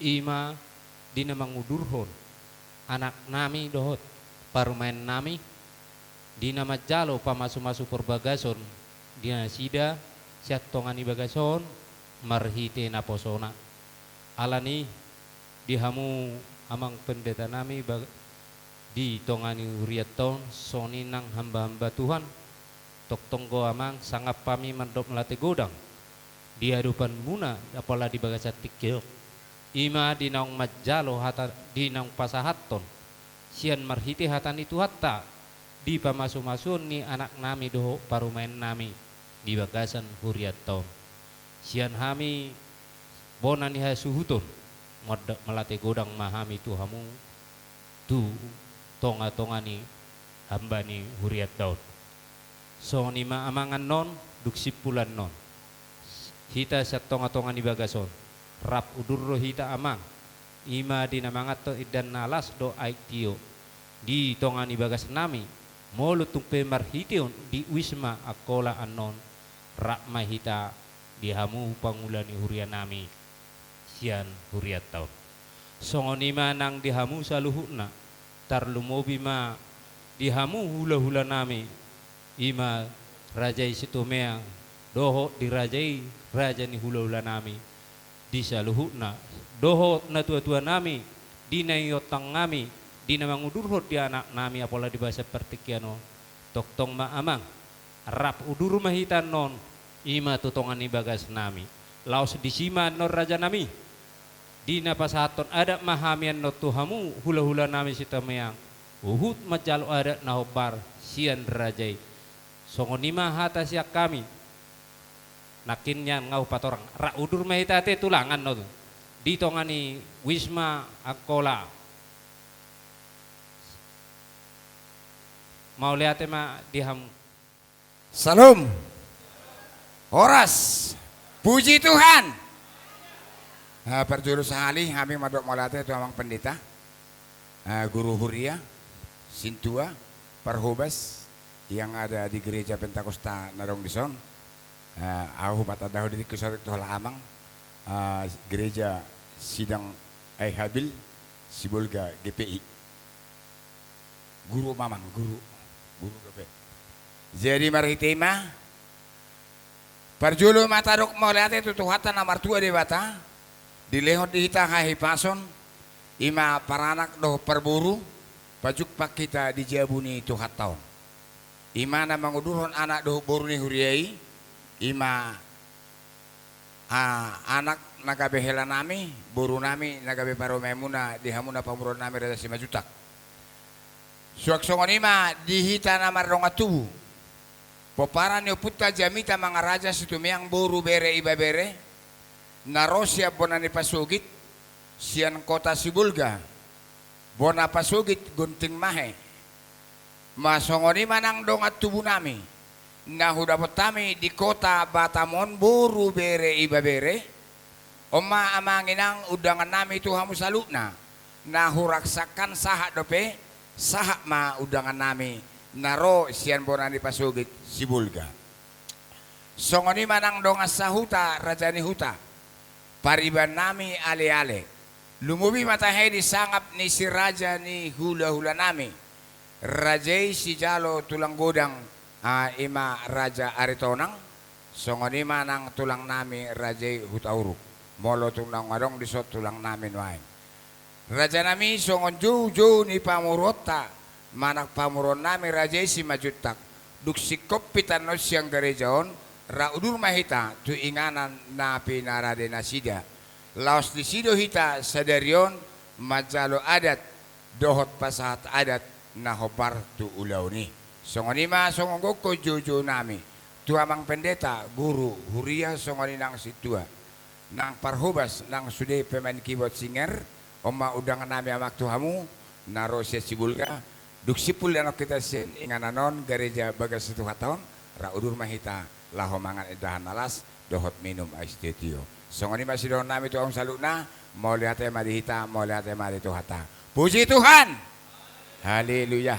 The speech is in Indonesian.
ima dina mangudurhon anak nami dohot parumain nami dina majalo pamasu-masu perbagason dina sida siat tongani bagason marhite naposona alani dihamu amang pendeta nami di tongani uriaton soni nang hamba-hamba Tuhan tok tonggo amang sangap pami mandop melate godang di hadapan muna apalah di bagasat tikil ima dinaung majalo hata dinaung pasahaton sian marhiti hatan itu hatta di pamasu-masun ni anak nami doho parumain nami di bagasan huriaton sian hami bonan ni hasuhuton melate godang mahami tuhamu tu tonga-tonga ni hamba ni huriat daud so ni maamangan non duksipulan non hita sa tonga-tonga ni bagason rap udurro hita amang ima dinamangat to idan nalas do aitio di tonga ni bagas nami molo tumpe marhition di wisma akola anon rak mahita dihamu pangulan ni hurian nami sian huriat taun songonima nang dihamu saluhuna tarlumobi ma dihamu hula-hula nami ima rajai situmea doho dirajai raja ni hula-hula nami di saluhuna doho na tua-tua nami dina yotang nami dina mangudurhot di anak nami apalah di bahasa pertikiano toktong maamang rap udur mahitan non ima tutongan ni bagas nami laos disima non raja nami dina pasaton ada mahamian no tuhamu hula-hula nami sitameang uhut majalo ada nahobar sian rajai songonima hata siak kami nakinnya ngau patorang ra udur mahitate tulangan no di tongani wisma akola mau lihat ma diham Salam Horas puji Tuhan perjuru sahali kami madok malate itu amang pendeta guru huria sintua parhubas yang ada di gereja Pentakosta Narong Dison aku patadaho di kusarik tola amang gereja sidang Habil Sibolga GPI guru mamang guru GPI jadi maritima perjulu matadok malate itu tuhatan nomor 2 di bata dilehot dihita hahipason ima paranak do perburu pajuk pak kita dijabuni tuhat tahun ima na mangudurhon anak do boru ni huriai ima anak nagabe hela nami boru nami nagabe paro memuna dihamuna pamuron nami rada 5 juta suak songon ima dihita na marronga tubu poparan yo putta jamita mga raja situmiang boru bere iba bere narosia bonani pasugit sian kota Sibulga bona pasugit gunting mahe masongoni manang dongat tubuh nami nahudapot kami di kota Batamon buru bere iba bere oma amanginang udangan nami tuhamu salukna nahuraksakan sahat dope sahat ma udangan nami naro sian bonani pasugit Sibulga songoni manang dongas sahuta rajani huta pariban nami ale-ale lumubi matahe di sangap ni si raja ni hula-hula nami rajai si jalo tulang godang ima raja aritonang songoni manang tulang nami rajai hutauruk molo tulang ngadong disot tulang nami wain raja nami songon juju ni pamurota manak pamuron nami rajai si majutak duk sikop pitanos yang gerejaon ra udur mahita tu inganan na pinarade nasida laos di sido hita sadarion majalo adat dohot pasahat adat na hobar tu ulaw ni songonima songonggo ko jojo nami tu amang pendeta guru huria songoni nang situa nang parhubas nang sude pemain keyboard singer oma udangan nami amak tuhamu naro sia Sibulga duk sipul anak kita sen ingananon gereja bagas itu haton ra udur mahita laho mangan edahan alas dohot minum aistetio songoni masih don nami tuang saluna mau lihat madihita mau lihat mari tuhata puji Tuhan haleluya.